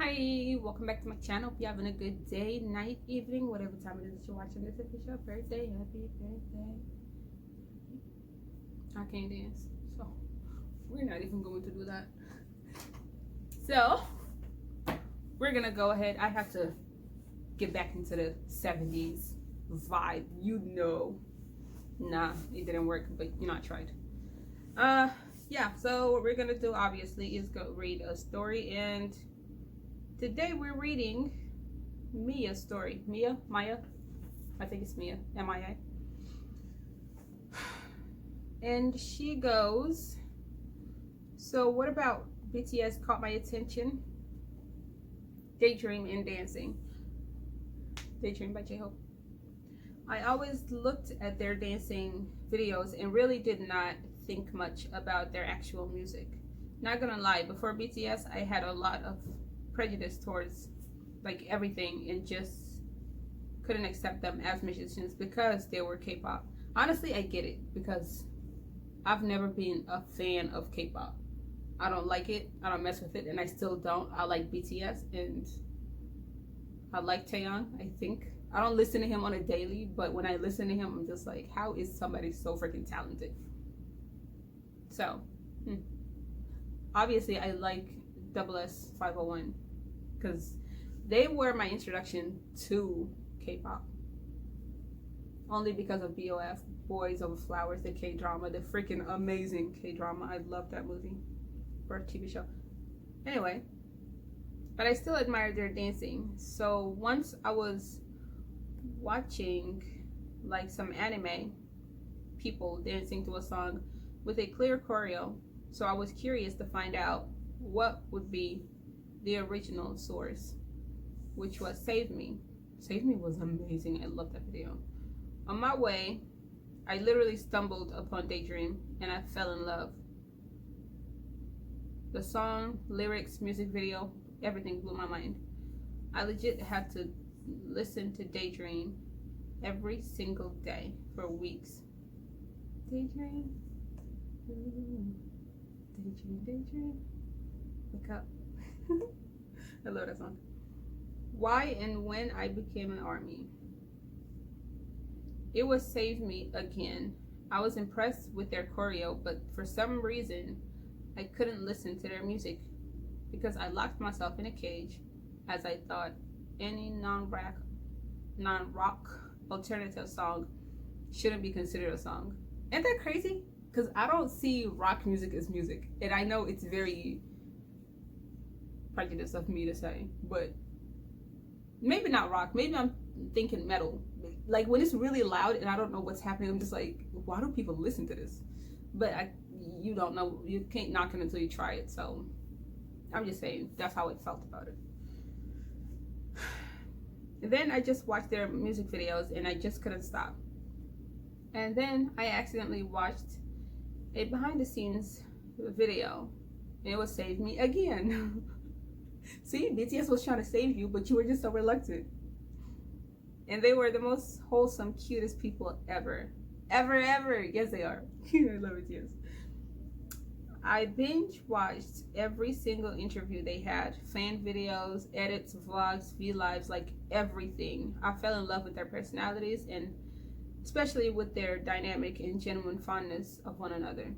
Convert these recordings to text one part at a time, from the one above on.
Hi, welcome back to my channel. Hope you're having a good day, night, evening, whatever time it is that you're watching this. If it's your birthday, happy birthday. I can't dance, so we're not even going to do that. So, we're gonna go ahead. I have to get back into the 70s vibe, Nah, it didn't work, but I tried. Yeah, so what we're gonna do obviously is go read a story, and today we're reading Mia's story. Maya? I think it's Mia. M-I-A. And she goes, so what about BTS caught my attention? Daydream and dancing. Daydream by J-Hope. I always looked at their dancing videos and really did not think much about their actual music. Not gonna lie, before BTS I had a lot of prejudice towards like everything and just couldn't accept them as musicians because they were K-pop. Honestly, I get it because I've never been a fan of K-pop. I don't like it, I don't mess with it, and I still don't. I like BTS and I like Taeyong, I think. I don't listen to him on a daily, but when I listen to him, I'm just like, how is somebody so freaking talented? So, obviously I like S 501 because they were my introduction to K-pop. Only because of BOF, Boys Over Flowers, the K-drama, the freaking amazing K-drama. I love that movie or TV show. Anyway, but I still admire their dancing. So once I was watching like some anime people dancing to a song with a clear choreo, so I was curious to find out what would be the original source, which was Save Me. Save Me was amazing. I love that video. On my way, I literally stumbled upon Daydream and I fell in love. The song, lyrics, music video, everything blew my mind. I legit had to listen to Daydream every single day for weeks. Daydream, daydream, daydream. Wake up. I love that song. Why and when I became an ARMY. It was Save Me again. I was impressed with their choreo, but for some reason, I couldn't listen to their music because I locked myself in a cage as I thought any non-rock alternative song shouldn't be considered a song. Ain't that crazy? Because I don't see rock music as music. And I know it's very prejudiced of me to say, but maybe not rock. Maybe I'm thinking metal. Like when it's really loud and I don't know what's happening, I'm just like, why do people listen to this? But you don't know, you can't knock it until you try it. So I'm just saying that's how it felt about it. And then I just watched their music videos and I just couldn't stop. And then I accidentally watched a behind the scenes video and it was Save Me again. See, BTS was trying to save you, but you were just so reluctant. And they were the most wholesome, cutest people ever. Ever. Yes, they are. I love BTS. I binge watched every single interview they had. Fan videos, edits, vlogs, V-Lives, like everything. I fell in love with their personalities and especially with their dynamic and genuine fondness of one another.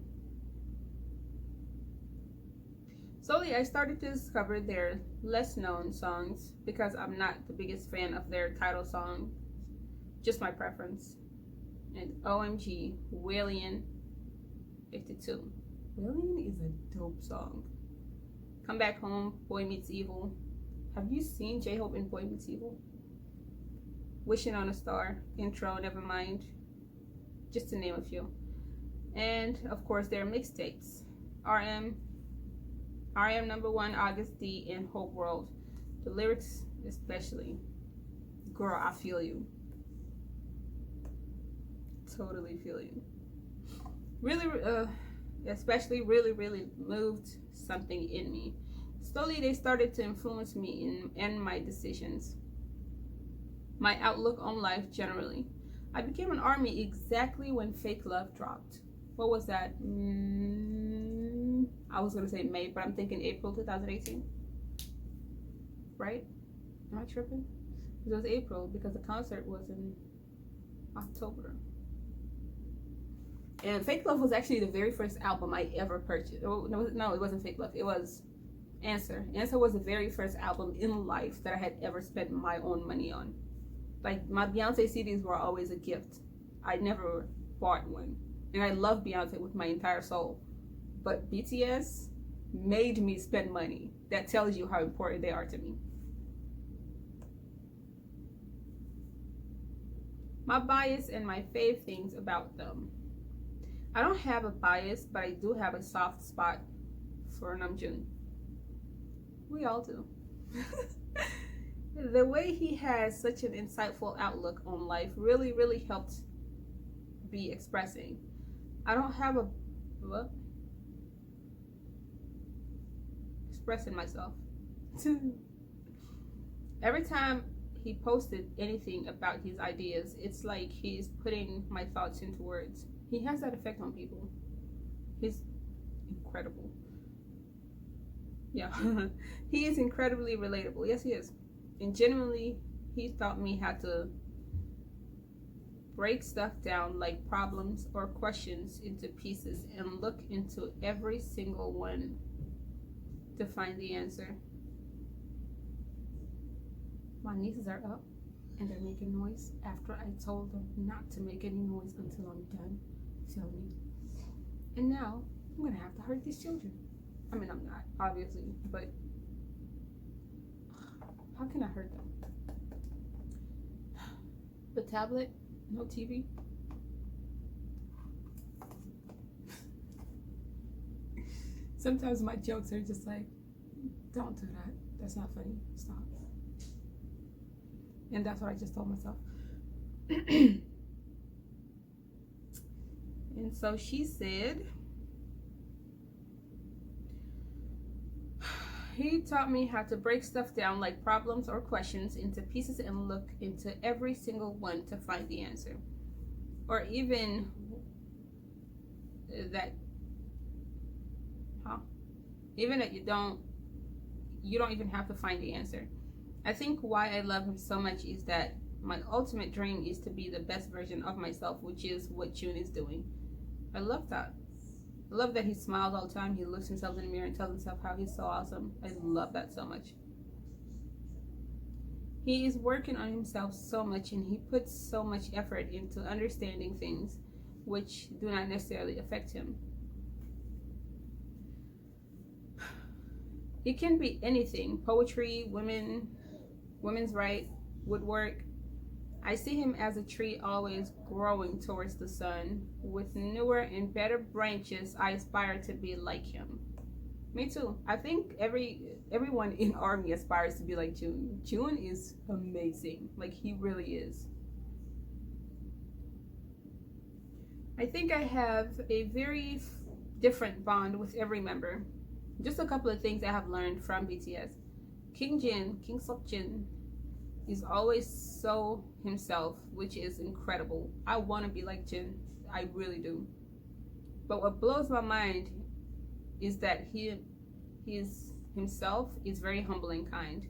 Slowly, I started to discover their less known songs because I'm not the biggest fan of their title song, just my preference. And OMG, Walian 52. Walian is a dope song. Come Back Home, Boy Meets Evil. Have you seen J-Hope in Boy Meets Evil? Wishing on a Star, Intro, Nevermind, just to name a few. And of course their mixtapes, RM number 1, August D, and Hope World. The lyrics especially, girl, I feel you. Totally feel you. Really, especially really moved something in me. Slowly they started to influence me in my decisions, my outlook on life generally. I became an ARMY exactly when Fake Love dropped. What was that? I was gonna say May, but I'm thinking April 2018. right? Am I tripping? It was April because the concert was in October. And Fake Love was actually the very first album I ever purchased. Oh, no, it wasn't Fake Love. It was Answer. Answer was the very first album in life that I had ever spent my own money on. Like, my Beyonce CDs were always a gift. I never bought one. And I love Beyonce with my entire soul. But BTS made me spend money. That tells you how important they are to me. My bias and my fave things about them. I don't have a bias, but I do have a soft spot for Namjoon. We all do. The way he has such an insightful outlook on life really, really helped be expressing. I don't have a what? Expressing myself. Every time he posted anything about his ideas, it's like he's putting my thoughts into words. He has that effect on people. He's incredible. Yeah. He is incredibly relatable. Yes, he is. And genuinely, he taught me how to break stuff down like problems or questions into pieces and look into every single one to find the answer. My nieces are up and they're making noise after I told them not to make any noise until I'm done filming. And now I'm gonna have to hurt these children. I mean, I'm not, obviously, but how can I hurt them? The tablet, no TV. Sometimes my jokes are just like, don't do that. That's not funny. Stop. And that's what I just told myself. And so she said, he taught me how to break stuff down like problems or questions into pieces and look into every single one to find the answer. Or even that, even that you don't even have to find the answer. I think why I love him so much is that my ultimate dream is to be the best version of myself, which is what June is doing. I love that. I love that he smiles all the time. He looks himself in the mirror and tells himself how he's so awesome. I love that so much. He is working on himself so much, and he puts so much effort into understanding things which do not necessarily affect him. It can be anything: poetry, women's rights, woodwork. I see him as a tree always growing towards the sun. With newer and better branches, I aspire to be like him. Me too. I think everyone in ARMY aspires to be like June. June is amazing. Like, he really is. I think I have a very different bond with every member. Just a couple of things I have learned from BTS. King Seokjin, is always so himself, which is incredible. I want to be like Jin. I really do. But what blows my mind is that he is himself is very humble and kind.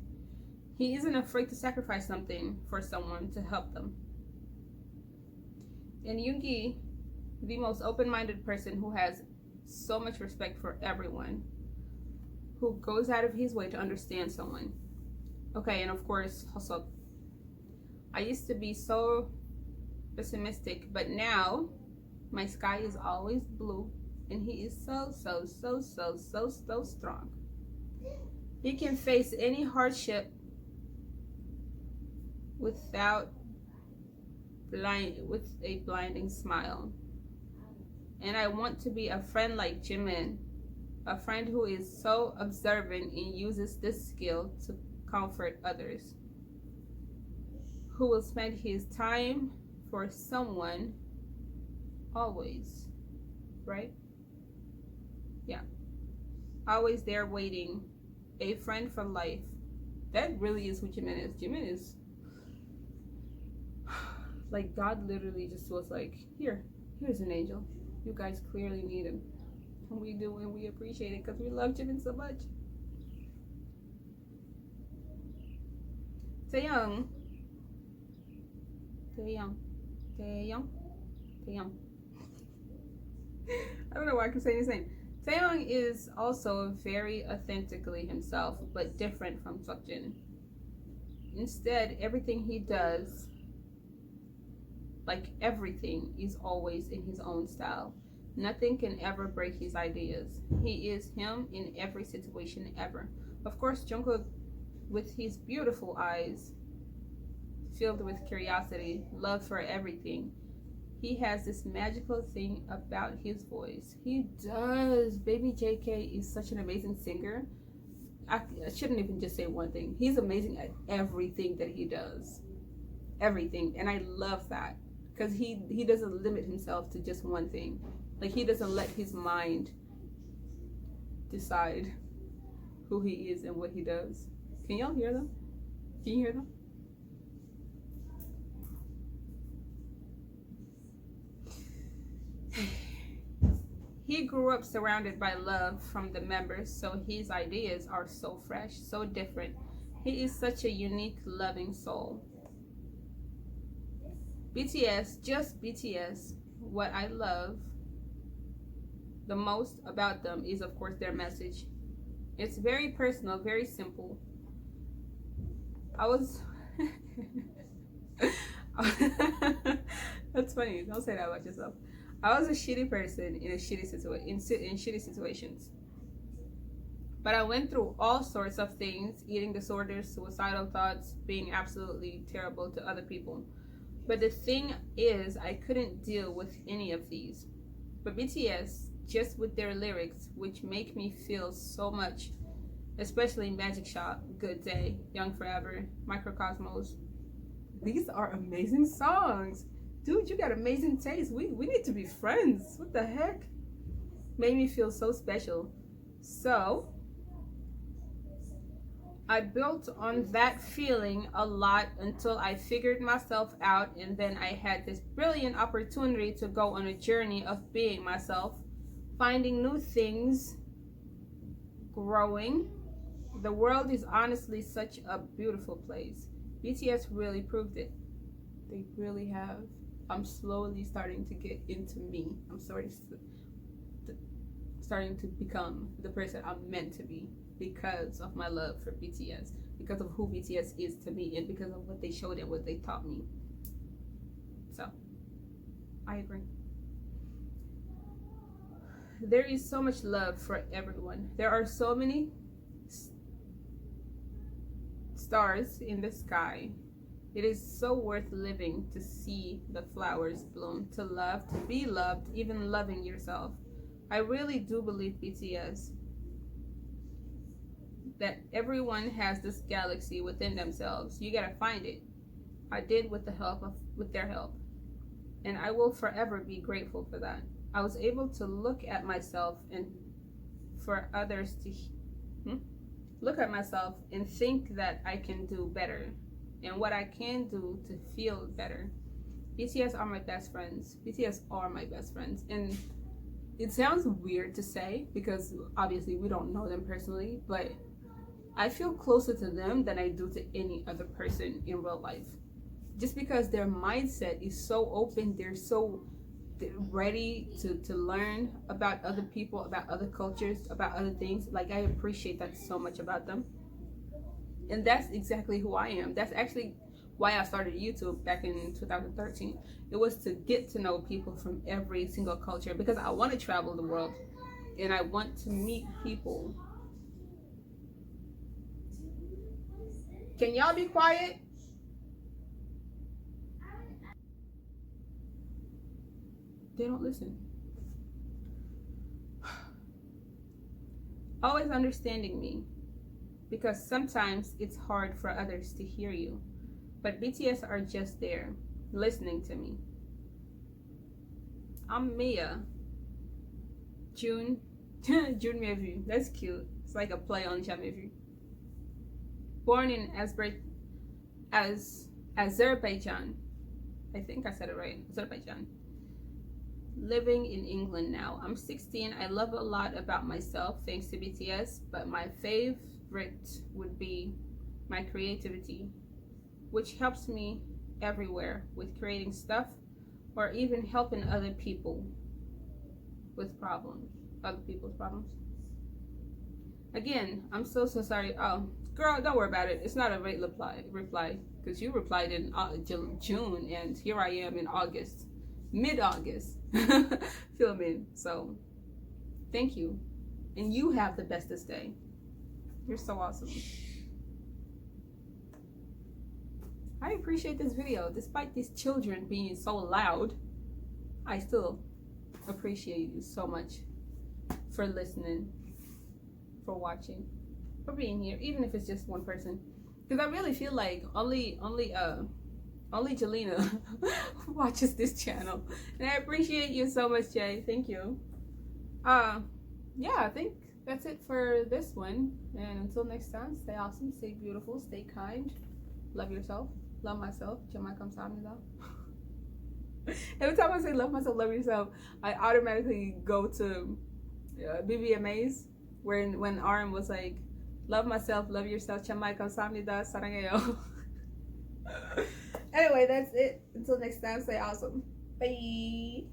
He isn't afraid to sacrifice something for someone to help them. And Yoongi, the most open-minded person who has so much respect for everyone, who goes out of his way to understand someone. Okay, and of course, Hosok. I used to be so pessimistic, but now my sky is always blue, and he is so strong. He can face any hardship with a blinding smile. And I want to be a friend like Jimin, a friend who is so observant and uses this skill to comfort others, who will spend his time for someone always, right? Yeah, always there waiting, a friend for life. That really is who Jimin is. Jimin is like, God literally just was like, here's an angel. You guys clearly need him. And we do, and we appreciate it because we love Jimin so much. Taeyong, Taeyong, Taeyong, Taeyong. I don't know why I can say his name. Taeyong is also very authentically himself, but different from Seokjin. Instead, everything he does, like everything, is always in his own style. Nothing can ever break his ideas. He is him in every situation ever. Of course, Jungkook, with his beautiful eyes filled with curiosity, love for everything, he has this magical thing about his voice. He does. Baby JK is such an amazing singer. I shouldn't even just say one thing. He's amazing at everything that he does. Everything. And I love that. Because he doesn't limit himself to just one thing. Like, he doesn't let his mind decide who he is and what he does. Can y'all hear them? Can you hear them? He grew up surrounded by love from the members, so his ideas are so fresh, so different. He is such a unique, loving soul. BTS, just BTS, what I love the most about them is, of course, their message. It's very personal, very simple. I was... That's funny. Don't say that about yourself. I was a shitty person in shitty situations. But I went through all sorts of things, eating disorders, suicidal thoughts, being absolutely terrible to other people. But the thing is, I couldn't deal with any of these. But BTS, just with their lyrics, which make me feel so much, especially Magic Shop, Good Day, Young Forever, Microcosmos. These are amazing songs. Dude, you got amazing taste. We need to be friends. What the heck? Made me feel so special. So, I built on that feeling a lot until I figured myself out, and then I had this brilliant opportunity to go on a journey of being myself, finding new things, growing. The world is honestly such a beautiful place. BTS really proved it. They really have. I'm slowly starting to get into me. I'm starting to become the person I'm meant to be because of my love for BTS, because of who BTS is to me, and because of what they showed and what they taught me. So, I agree. There is so much love for everyone. There are so many stars in the sky. It is so worth living to see the flowers bloom, to love, to be loved, even loving yourself. I really do believe BTS that everyone has this galaxy within themselves. You gotta find it. I did with their help. And I will forever be grateful for that. I was able to look at myself and for others to look at myself and think that I can do better and what I can do to feel better. BTS are my best friends. BTS are my best friends. And it sounds weird to say because obviously we don't know them personally, but I feel closer to them than I do to any other person in real life. Just because their mindset is so open, they're so ready to learn about other people, about other cultures, about other things. Like, I appreciate that so much about them. And that's exactly who I am. That's actually why I started YouTube back in 2013. It was to get to know people from every single culture because I want to travel the world and I want to meet people. Can y'all be quiet? They don't listen. Always understanding me, because sometimes it's hard for others to hear you. But BTS are just there, listening to me. I'm Mia. June. June Mevue. That's cute. It's like a play on Jamais Vu. Born in Azerbaijan. I think I said it right. Azerbaijan. Living in England now. I'm 16. I love a lot about myself thanks to BTS, but my favorite would be my creativity. which helps me everywhere with creating stuff or even helping other people with problems, other people's problems. Again, I'm so sorry. Oh, girl, don't worry about it. It's not a late reply because you replied in June, and here I am in August, mid-August, filming. So, thank you, and you have the bestest day. You're so awesome. I appreciate this video, despite these children being so loud. I still appreciate you so much for listening, for watching, for being here, even if it's just one person, because I really feel like only Jelena watches this channel, and I appreciate you so much, Jay. Thank you. Yeah, I think that's it for this one, and until next time, stay awesome, stay beautiful, stay kind, love yourself, love myself. Every time I say love myself, love yourself, I automatically go to BBMAs, when RM was like, love myself, love yourself, chamay kamsahamnida, sarangayo. Anyway, that's it. Until next time, stay awesome. Bye.